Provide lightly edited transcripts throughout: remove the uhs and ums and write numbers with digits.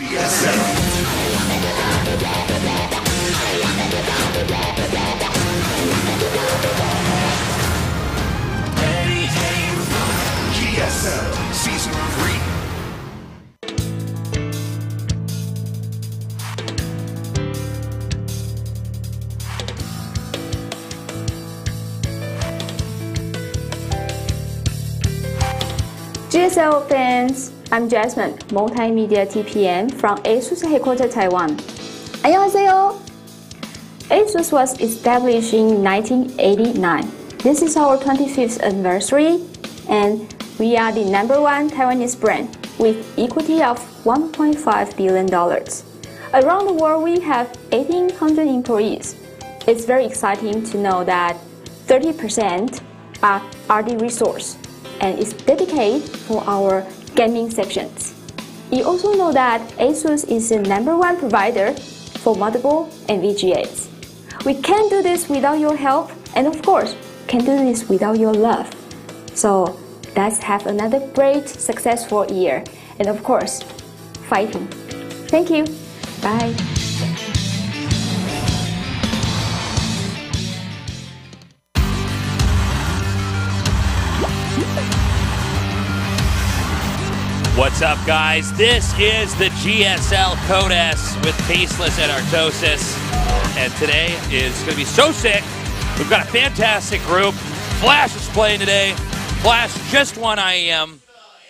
GSL. GSL Season 3. GSL fans, I'm Jasmine, Multimedia TPM from Asus headquarters Taiwan. 안녕하세요. Asus was established in 1989. This is our 25th anniversary, and we are the #1 Taiwanese brand with equity of $1.5 billion. Around the world, we have 1,800 employees. It's very exciting to know that 30% are R&D resource and is dedicated for our gaming sections. You also know that Asus is the #1 provider for motherboard and VGAs. We can't do this without your help, and of course, can't do this without your love. So let's have another great, successful year, and of course, fighting. Thank you. Bye. What's up, guys? This is the GSL Code S with Faceless and Artosis, and today is going to be so sick. We've got a fantastic group. Flash is playing today. Flash just won IEM.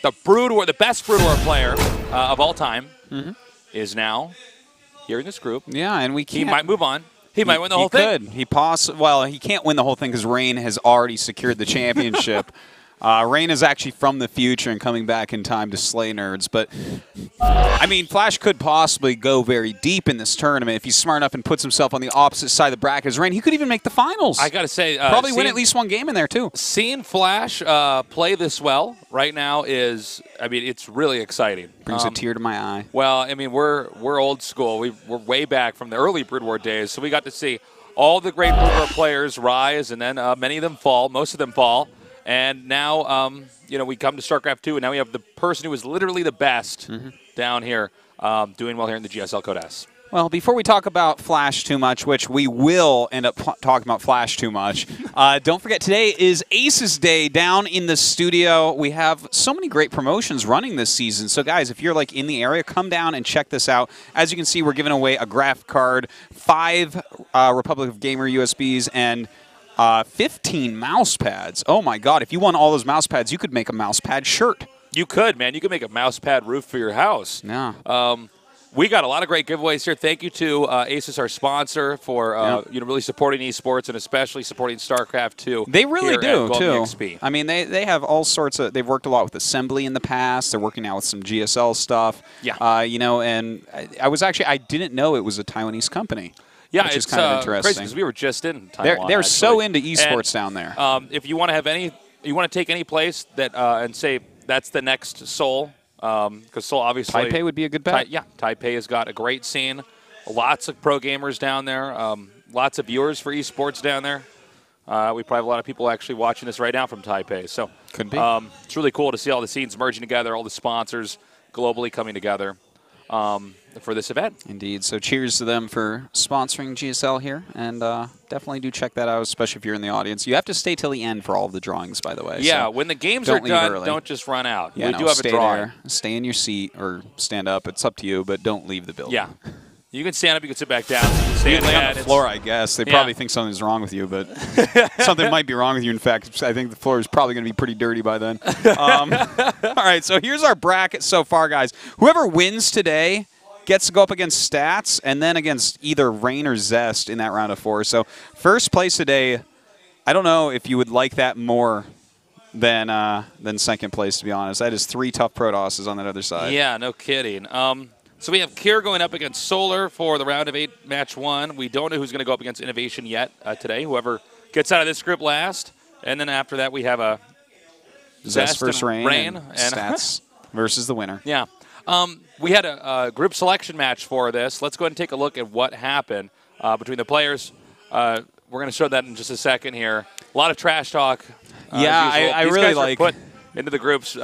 The Brood War, the best Brood War player of all time, is now here in this group. Yeah, and we can't. He might move on. He might win the whole thing. He could. Well, he can't win the whole thing because Rain has already secured the championship. Rain is actually from the future and coming back in time to slay nerds. But, I mean, Flash could possibly go very deep in this tournament if he's smart enough and puts himself on the opposite side of the bracket as Rain. He could even make the finals. I got to say, probably win at least one game in there, too. Seeing Flash play this well right now is, I mean, it's really exciting. Brings a tear to my eye. Well, I mean, we're old school. We're way back from the early Brood War days, so we got to see all the great Brood War players rise, and then many of them fall. Most of them fall. And now, you know, we come to StarCraft II, and now we have the person who is literally the best down here doing well here in the GSL Code S. Well, before we talk about Flash too much, which we will end up talking about Flash too much, don't forget today is Asus Day down in the studio. We have so many great promotions running this season. So, guys, if you're like in the area, come down and check this out. As you can see, we're giving away a graph card, 5 Republic of Gamer USBs, and 15 mouse pads. Oh my God! If you won all those mouse pads, you could make a mouse pad shirt. You could, man. You could make a mouse pad roof for your house. Yeah. We got a lot of great giveaways here. Thank you to Asus, our sponsor, for you know, really supporting esports and especially supporting StarCraft II. They really do too. XP. I mean, they have all sorts of. They've worked a lot with assembly in the past. They're working now with some GSL stuff. Yeah. You know, and I didn't know it was a Taiwanese company. Yeah, which it's is kind of interesting. crazy because we were just in Taiwan. They're so into esports down there. If you want to have you want to take any place that and say that's the next Seoul, because Seoul obviously Taipei would be a good bet. Taipei has got a great scene, lots of pro gamers down there, lots of viewers for esports down there. We probably have a lot of people actually watching this right now from Taipei. So could be. It's really cool to see all the scenes merging together, all the sponsors globally coming together. For this event. Indeed. So cheers to them for sponsoring GSL here, and definitely do check that out, especially if you're in the audience. You have to stay till the end for all of the drawings, by the way. Yeah, so when the games are done, don't just run out. Yeah, we do have a drawing. There, stay in your seat or stand up. It's up to you, but don't leave the building. Yeah. You can stand up, you can sit back down. You can lay on the floor, I guess. They probably think something's wrong with you, but something might be wrong with you. In fact, I think the floor is probably going to be pretty dirty by then. All right, so here's our bracket so far, guys. Whoever wins today gets to go up against Stats and then against either Rain or Zest in that round of 4. So first place today, I don't know if you would like that more than second place, to be honest. That is 3 tough Protosses on that other side. Yeah, no kidding. So we have Kier going up against Solar for the round of 8, match 1. We don't know who's going to go up against Innovation yet today. Whoever gets out of this group last. And then after that, we have a Zest versus Rain and Stats versus the winner. Yeah. We had a group selection match for this. Let's go ahead and take a look at what happened between the players. We're going to show that in just a second here. A lot of trash talk. Yeah, I really like put into the groups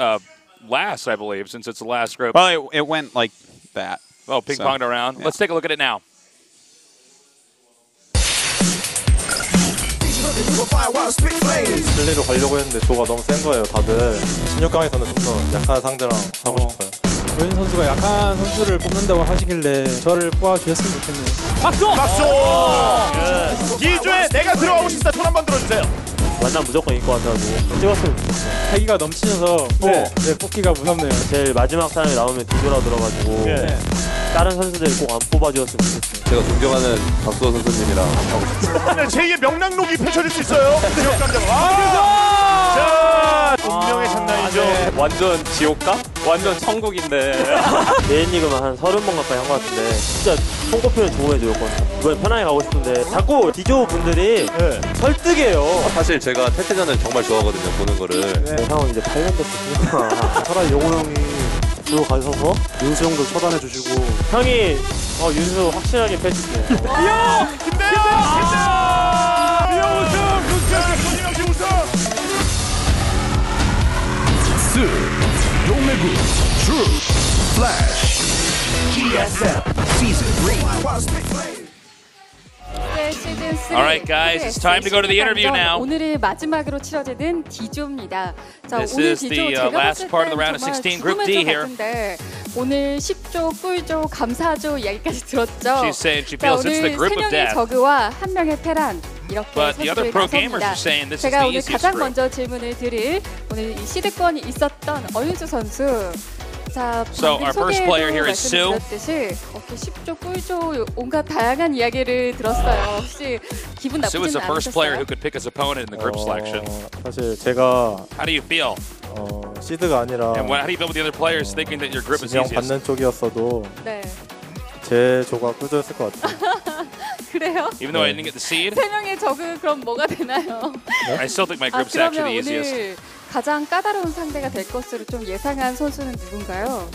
last, I believe, since it's the last group. Well, it went like that. Oh, ping-ponged around. Yeah. Let's take a look at it now. 실리로 가려고 했는데 조가 너무 센 거예요. 다들 16강에서는 좀 더 약한 상대랑 하고 싶어요. 조인 선수가 약한 선수를 뽑는다고 하시길래 저를 뽑아주셨으면 좋겠네요. 박수! 박수! 기주에 내가 들어가고 싶다. 손 한번 들어주세요. 완전 무조건 이길 것 같아가지고 찍었으면 좋겠어요. 패기가 넘치셔서 네, 뽑기가 무섭네요. 제일 마지막 사람이 나오면 뒤돌아 들어가지고 네. 다른 선수들 꼭 안 뽑아주었으면 좋겠어요. 제가 존경하는 박수호 선수님이랑 하고 싶어요. 제2의 명랑록이 펼쳐질 수 있어요. 지옥 감정. 자, 운명의 장난이죠. 네. 완전 지옥가? 완전 천국인데. 메인 리그만 한 30번 가까이 한 것 같은데 진짜 손꼽히는 좋아해줘였거든요. 이번에 편하게 가고 싶은데 자꾸 디조 분들이 설득해요. 사실 제가 태태전을 정말 좋아하거든요, 보는 거를. 네. 형은 이제 8년 됐으니까 차라리 영호 형이 주로 가셔서 윤수 형도 처단해 주시고 형이 윤수 확실하게 빼줄게요. 이영! 김대영! 이영 우승! 손희명 씨 우승! DongRaeGu True Flash GSL Season 3. All right, guys, it's time to go to the interview now. 오늘이 마지막으로 치러지는 D조입니다. 자, This 오늘 is the D조 제가 last 봤을 part of the 땐 round of 정말 16 Group 죽음의 D 조 here. 같은데 오늘 10조, 꿀조, 감사조 이야기까지 들었죠. She's saying she 자, feels it's 오늘 the group of 3명의 death. 저그와 1명의 테란 이렇게 But the other 선수들이 pro gamers 나섭니다. are saying this is 제가 the 오늘 easiest 가장 group. 먼저 질문을 드릴 오늘 이 시드권이 있었던 어윤수 선수. 자, So our first player here is Sue. 말씀드렸듯이 이렇게 10조, 꿀조 온갖 다양한 이야기를 들었어요. 혹시 기분 Sue is 나쁘지는 the first player who 않으셨어요? could pick his opponent in the group selection. 사실 제가 How do you feel? 시드가 아니라 And how do you feel with the other players thinking that your group is 지명 easiest? 받는 쪽이었어도 네. 제 조가 꿀조였을 것 같아요. 그래요? Even though I didn't get the seed, 세 명의 저그 그럼 뭐가 되나요? I still think my 아, group's actually 그러면 the easiest. 오늘 가장 까다로운 상대가 될 것으로 좀 예상한 선수는 누군가요?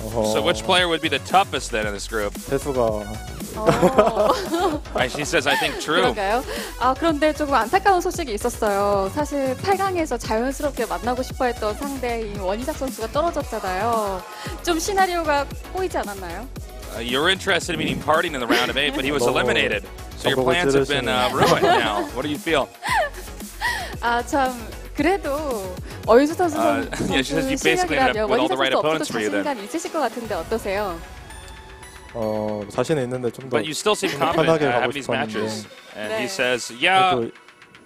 So which player would be the toughest then in this group? 태수가 She says, I think true. 그런가요? 아, 그런데 조금 안타까운 소식이 있었어요. 사실 8강에서 자연스럽게 만나고 싶어했던 상대인 원희삭 선수가 떨어졌잖아요. 좀 시나리오가 꼬이지 않았나요? You're interested in meeting partying in the round of 8, but he was eliminated. So your plans have been ruined now. What do you feel? 아, 참 그래도 어윤수 선수 yeah, she says you basically ended up with all the right opponents for you then. 자신감 있으실 것 같은데 어떠세요? 자신은 있는데 좀 더 But you still seem confident having these matches. And he says, yeah,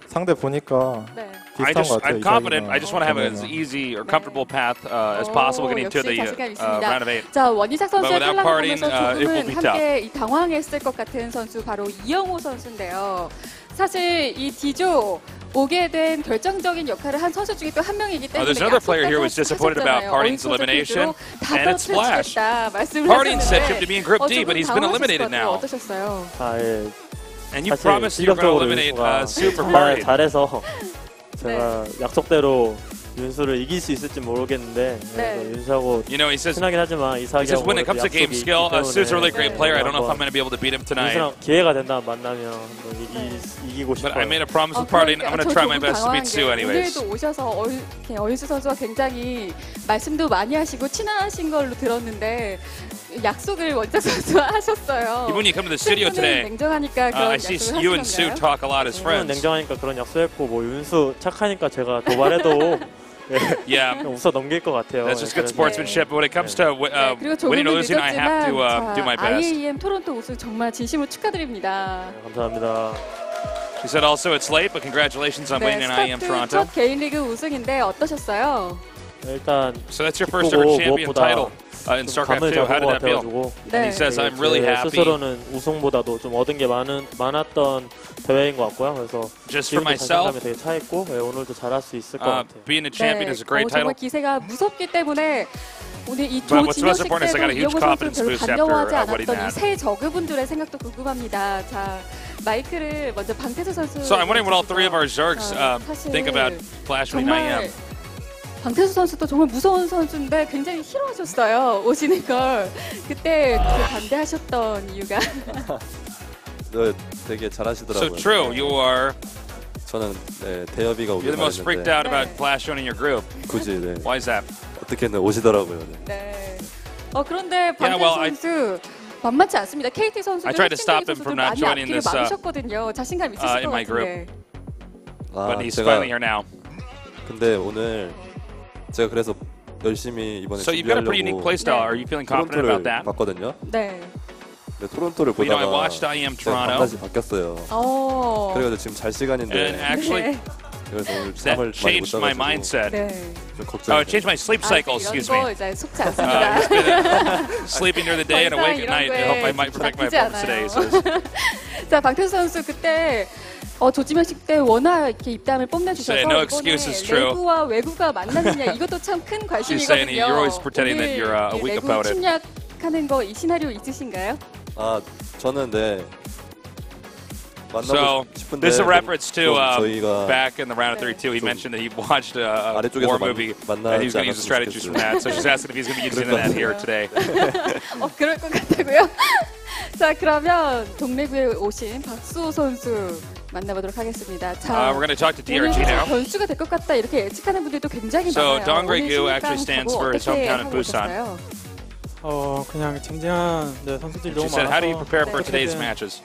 상대 보니까 네. 비슷한 것 같아요. I'm confident. I just want to have 이상이랑. as easy or comfortable path as possible getting to the round of 8. 자, 원희삭 선수의 But without 탈락을 partying, 보면서 it will 조금은 be 함께 이 당황했을 것 같은 선수 바로 이영호 선수인데요. 사실 이 D조 오게 된 결정적인 역할을 한 선수 중에 또 한 명이기 때문에 There's another player here who was disappointed about Parting's elimination, and it's Splash. Parting said him to be in Group D, but he's been eliminated now. 어떠셨어요? And you promised you were going to eliminate Super Party. 잘해서 제가 약속대로 윤수를 이길 수 있을지 모르겠는데 윤수하고 You know, he says 친하긴 하지만 he says when it comes to game skill, Sue's a really great player. I don't know if I'm going to be able to beat him tonight. 윤수랑 기회가 된다면 만나면 한번 이기고 싶어요. But I made a promise with Party, and I'm going to try my best to beat Sue anyways. 오늘도 오셔서 어윤수 선수가 굉장히 말씀도 많이 하시고 친하신 걸로 들었는데 약속을 원작 선수와 하셨어요. Even when you come to the studio today, 냉정하니까 그런 I see 약속을 you and Sue 하신 건가요? talk a lot as friends. 냉정하니까 그런 약속했고 뭐 윤수 착하니까 제가 도발해도 Yeah, 웃어 넘길 것 같아요. that's just good sportsmanship. But when it comes to 그리고 winning or 조금은 losing, I have to do my 늦었지만 best. IAM 토론토 우승 정말 진심으로 축하드립니다. 감사합니다. She said also it's late, but congratulations on winning an IEM 스타트 Toronto. 첫 개인 리그 우승인데 어떠셨어요? 일단 So that's your first ever champion 무엇보다 title in StarCraft 감을 II. How 잡은 did 것 that feel? 같아가지고 And he says I'm really 제 happy. 스스로는 우승보다도 좀 얻은 게 많았던 대회인 것 같고요. 그래서 Just for 지금도 myself, 자신감이 되게 차 있고 오늘도 잘할 수 있을 것 같아요. being a champion is a great 정말 title. 기세가 무섭기 때문에 오늘 이 But what's most 조진영식 important is I got a 때도 huge 이영호 confidence 선수 별로 boost 반가워하지 after what he 않았던 이 had. 새 저그분들의 생각도 궁금합니다. 자, 마이크를 먼저 방태수 선수. So I'm wondering what all three of our Zergs think about Flash winning 정말 IEM. 방태수 선수도 정말 무서운 선수인데 굉장히 싫어하셨어요. 오시는 걸. 그때 반대하셨던 이유가. 되게 So 잘하시더라고요. true, you are. 저는 대여비가 You're 오길 the most freaked 바랬는데 out about Flash winning your group. 굳이 Why is that? 어떻게든 오시더라고요. 네. 그런데 박태수 선수 만만치 않습니다. KT 선수도 I tried to stop him from not 많이 joining 앞뒤를 this, 막으셨거든요. 자신감 있으실 in 것 my group. 같은데. But he's finally here now. 근데 오늘 제가 그래서 열심히 이번에 So you've got a pretty unique playstyle. Are you feeling confident about that? 봤거든요. 네. 네, 토론토를 You know, I 보다가 watched IEM Toronto. 반다시 바뀌었어요. 그래가지고 지금 잘 시간인데. And actually, 그래서 오늘 that 잠을 많이 못 changed my 자가지고 mindset. 네. 좀 Oh, 걱정이 it changed my sleep cycle. Excuse me. 이런 거 이제 속지 않습니다. It's been sleeping during the day and 더 이상 awake at night. I 이런 hope I 거에 might protect my 잡히지 opponents today. So 자, 박태수 선수 그때 조지명식 때 워낙 이렇게 입담을 뽐내주셔서 Say no excuses, true. 레구와 외구가 만나느냐 이것도 참 큰 She's saying 관심이거든요. you're always pretending that you're a weak 레구 opponent. 침략하는 거 이 시나리오 있으신가요? 저는 네. So 만나고 싶은데 this is a reference to 저희가 back in the round of 32. He mentioned that he watched a war movie and he was going to use the strategies from that. So she's asking if he's going to be using that here today. 그럴 것 같다고요? 자, 그러면 동래구에 오신 박수호 선수 만나보도록 하겠습니다. 자, We're going to talk to DRG 오늘 now. 변수가 될 것 같다 이렇게 예측하는 분들도 굉장히 So 많아요. DongRaeGu 오늘 actually stands 신입강 for his 각오 hometown in 어떻게 Busan. 하고 오셨어요? 그냥 쟁쟁한 선수들이 She 너무 said, 많아서 how do you prepare for today's 어떻게든, matches?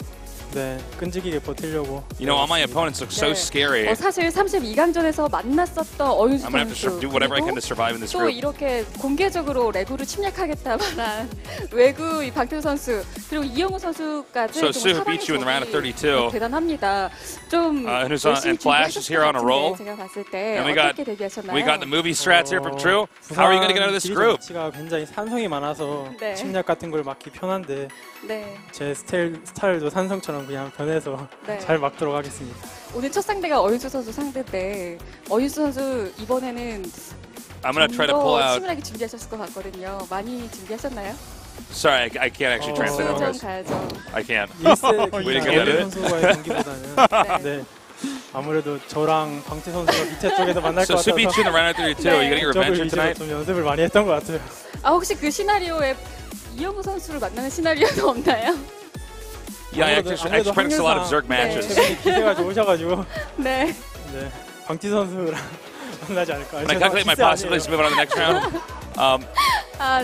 네, 끈질기게 버티려고. You know, all my opponents look so scary. 사실 32강전에서 만났었던 어윤수 I'm going to have to 선수 do whatever I can to 그리고 survive in this 또 group. 이렇게 공개적으로 레구를 침략하겠다 말한 외구 이 박태우 선수 그리고 이영우 선수까지 So Sue beat you in the round of 32. 대단합니다. 좀 who's on- 열심히 and Flash is here on a roll. 제가 봤을 때 And 어떻게 데뷔하셨나요? we got the movie strats here from True. How are you going to get out of this group? 위치가 굉장히 산성이 많아서 네. 침략 같은 걸 막기 편한데 네. 제 스타일도 산성처럼 그냥 변해서 네. 잘 막도록 하겠습니다. 오늘 첫 상대가 어윤수 선수 상대인데 어윤수 선수 이번에는 I'm going to try to pull out. 치밀하게 준비하셨을 것 같거든요. 많이 준비하셨나요? Sorry, I can't actually translate it, 수전 guys. 가야죠. I can't. 1세 We didn't get that in. 선수와의 경기보다는 네. 아무래도 저랑 방태 선수가 밑에 쪽에서 만날 So 것 Sue beat you in 같아서 the round of 32. Are you getting your 저를 revenge here 위주로 tonight? 좀 연습을 많이 했던 것 같아요. 혹시 그 시나리오에 이영우 선수를 만나는 시나리오도 없나요? Yeah, I actually practiced a lot of Zerg matches. 최근에 기세가 좋으셔가지고 네. 네, 방태 선수랑 만나지 않을까. When I calculate my possibilities to move on to the next round,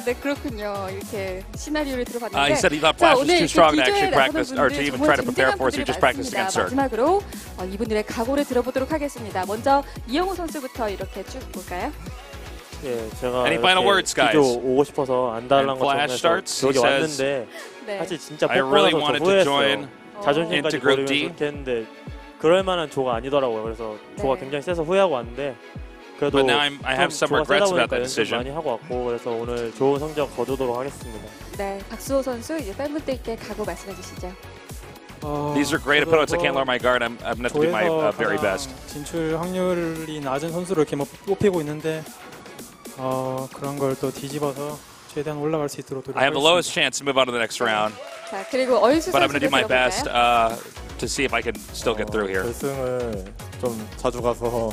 네, 그렇군요. 이렇게 시나리오를 들어봤는데. he said he thought Flash was too strong to actually practice or to even try to prepare for, so he just practiced against Zerg. 마지막으로 이분들의 각오를 들어보도록 하겠습니다. 먼저 이영우 선수부터 이렇게 쭉 볼까요? 예, 제가 Any final words, guys? 디조 오고 싶어서 안 달란 것 Flash 때문에 starts, 여기 he says, 왔는데 네. 사실 진짜 I really 뽑고 나서 wanted 저 to join 후회했어요. 자존심까지 into Group 버리면서 D. 그렇게 했는데 그럴 만한 조가 아니더라고요. 그래서 조가 네. 굉장히 세서 후회하고 왔는데 그래도 But now I have some 조가 세다 regrets about 보니까 that 연습 decision. 많이 하고 왔고 그래서 오늘 좋은 성적 거두도록 하겠습니다. 네, 박수호 선수 이제 팬분들께 각오 말씀해 주시죠. These are great opponents. I can't lower my guard. I'm going to have to do my very best. 진출 확률이 낮은 선수로 이렇게 뽑히고 있는데 그런 걸 또 뒤집어서 최대한 올라갈 수 있도록 I have the 노력하겠습니다. lowest chance to move on to the next round, 자, 그리고 어윤수 but I'm 선수 going to do my best to see if I can still get through here. 결승을 좀 자주 가서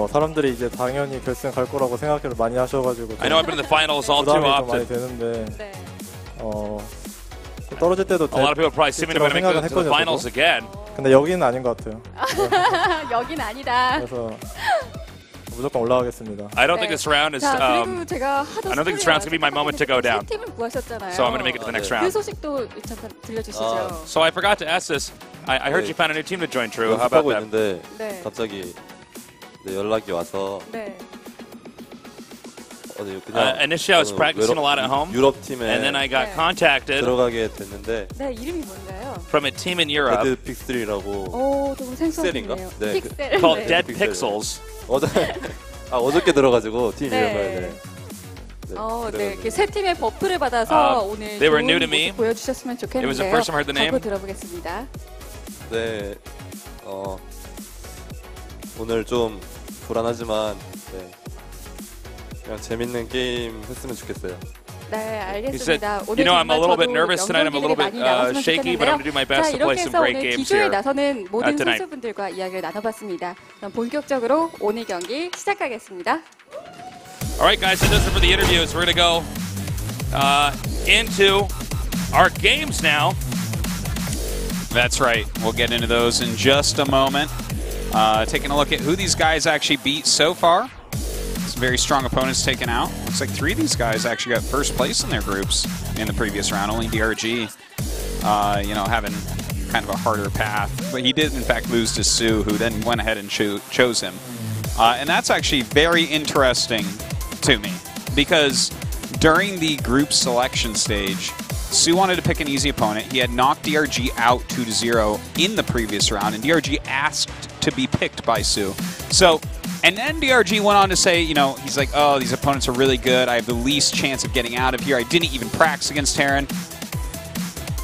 사람들이 이제 당연히 결승 갈 거라고 생각을 많이 하셔가지고 I know I've been in the finals all too 부담이 좀 많이 often. 되는데 네. 떨어질 때도 A lot of people probably see me to make it to the finals again. 근데 여기는 아닌 것 같아요. 여긴 아니다. 그래서 무조건 올라가겠습니다. I don't think this round is. 자, 그리고 제가 하도 I don't think this round's gonna be my moment to go down. 세 팀을 구하셨잖아요. So I'm going to make it to the next 그 round. 소식도 잠깐 들려주시죠. So I forgot to ask this. I heard you found a new team to join. True. How 연습하고 about that? 있는데 네. 갑자기 연락이 와서 네. 그냥 Initially, I was practicing a lot at home, 유럽 팀에 and then I got 네. contacted 들어가게 됐는데 네, 이름이 뭔가요? from a team in Europe 데드 픽셀이라고 오, 조금 픽셀인가? 생소하네요. 네, 픽셀. called 네. Dead 픽셀. Pixels. 어저께 들어가지고 팀 네. 이름을 네, 이렇게 세 팀의 버프를 받아서 오늘 they were 좋은 new to 모습 me. 보여주셨으면 It was the 좋겠는데요. first time I heard the name. 각오 들어보겠습니다. 네, 오늘 좀 불안하지만 네, 그냥 재밌는 게임 했으면 좋겠어요. 네, He said, 알겠습니다. you know, I'm a little bit 저도 nervous tonight. I'm a little bit 영경기들이 많이 나왔으면 shaky, but I'm going to do my 좋겠는데요. best 자, to play 이렇게 some 해서 great 오늘 games 기조에 here. 나서는 모든 tonight. 선수분들과 이야기를 나눠봤습니다. 그럼 본격적으로 오늘 경기 시작하겠습니다. All right, guys, that does it for the interviews. We're going to go into our games now. That's right. We'll get into those in just a moment. Taking a look at who these guys actually beat so far. Some very strong opponents taken out. Looks like 3 of these guys actually got first place in their groups in the previous round. Only DRG, you know, having kind of a harder path. But he did, in fact, lose to Sue, who then went ahead and chose him. And that's actually very interesting to me, because during the group selection stage, Sue wanted to pick an easy opponent. He had knocked DRG out 2-0 in the previous round, and DRG asked to be picked by Sue. So, and then DRG went on to say, you know, he's like, oh, these opponents are really good. I have the least chance of getting out of here. I didn't even practice against Terran.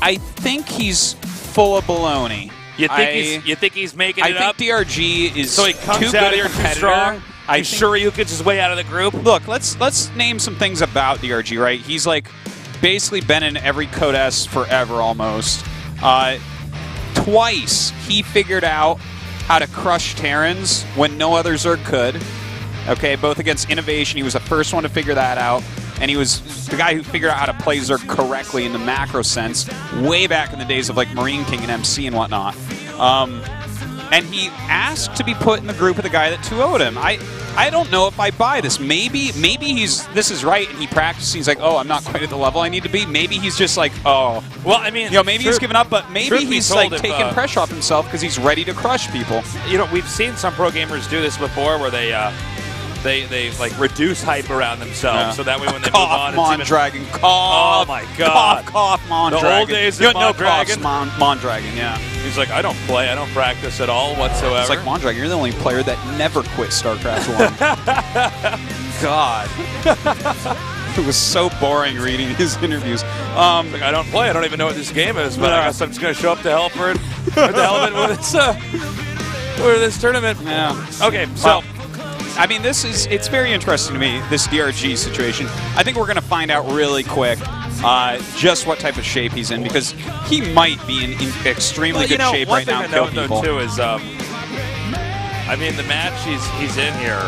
I think he's full of baloney. You think he's making it up? I think DRG is so he comes too out good here a too competitor. strong. He's sure he gets his way out of the group. Look, let's name some things about DRG. Right, he's like basically been in every Code S forever almost. Twice he figured out how to crush Terrans when no other Zerg could. Okay, both against Innovation, he was the first one to figure that out. And he was the guy who figured out how to play Zerg correctly in the macro sense way back in the days of like Marine King and MC and whatnot. And he asked to be put in the group with a guy that 2-0'd him. I don't know if I buy this. Maybe this is right, and he practiced. He's like, oh, I'm not quite at the level I need to be. Maybe he's just like, oh. Well, I mean, you know, maybe he's given up, but maybe he's like taking pressure off himself because he's ready to crush people. You know, we've seen some pro gamers do this before, where they like reduce hype around themselves, so that way when they move on, Mondragon, oh my god, cough, Mondragon. The old days of Mondragon. Mondragon, yeah. He's like, I don't play, I don't practice at all whatsoever. It's like, Mondragon, you're the only player that never quit StarCraft I. God. It was so boring reading his interviews. Like, I don't play, I don't even know what this game is, but I guess I'm just going to show up to help for the hell of it with this tournament. Yeah. Okay, so... I mean, it's very interesting to me, this DRG situation. I think we're going to find out really quick just what type of shape he's in, because he might be in extremely good shape right now. One thing to note, though, too, is, I mean, the match he's in here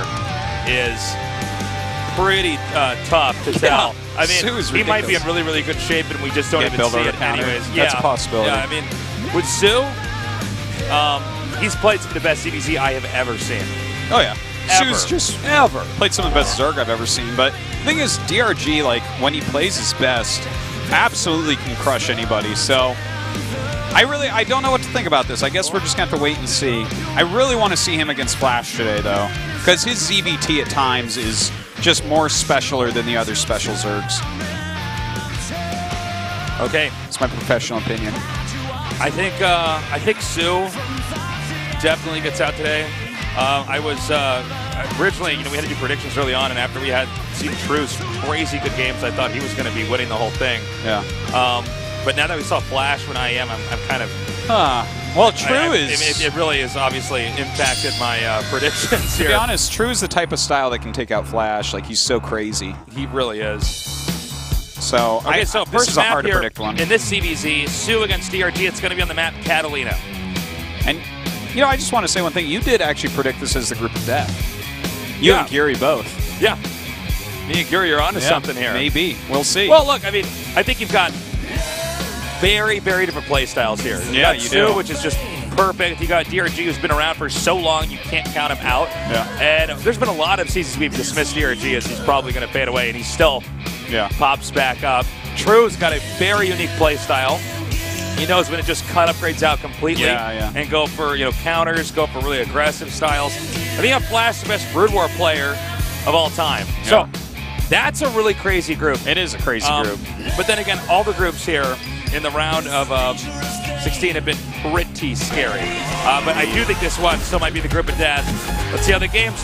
is pretty tough to tell. I mean, he might be in really, really good shape, and we just don't even see it anyways. That's a possibility. Yeah, I mean, with Sue, he's played some of the best CBZ I have ever seen. Oh, yeah. Sue's just played some of the best Zerg I've ever seen. But the thing is, DRG, like, when he plays his best, absolutely can crush anybody. So I don't know what to think about this. I guess we're just going to have to wait and see. I really want to see him against Flash today, though, because his ZVT at times is just more specialer than the other special Zergs. Okay. It's my professional opinion. I think Sue definitely gets out today. I was originally, you know, we had to do predictions early on, and after we had seen True's crazy good games, I thought he was going to be winning the whole thing. Yeah. But now that we saw Flash when I'm kind of. Well, True is. It really has obviously impacted my predictions here. To be honest, True is the type of style that can take out Flash. Like, he's so crazy. He really is. So, okay, so this first is a map hard here to predict one. In this CBZ, Sue against DRG. It's going to be on the map Catalina. And. You know, I just want to say one thing. You did actually predict this as the group of death. You and Geary both. Yeah. Me and Geary are onto something here. Maybe. We'll see. Well, look, I mean, I think you've got very, very different play styles here. You got Sue, which is just perfect. You got DRG, who's been around for so long, you can't count him out. Yeah. And there's been a lot of seasons we've dismissed DRG as he's probably going to fade away, and he still pops back up. True's got a very unique play style. He knows when to just cut upgrades out completely and go for, you know, counters, go for really aggressive styles. I think Flash the best Brood War player of all time. Yeah. So that's a really crazy group. It is a crazy group. But then again, all the groups here in the round of 16 have been pretty scary. But I do think this one still might be the group of death. Let's see how the game's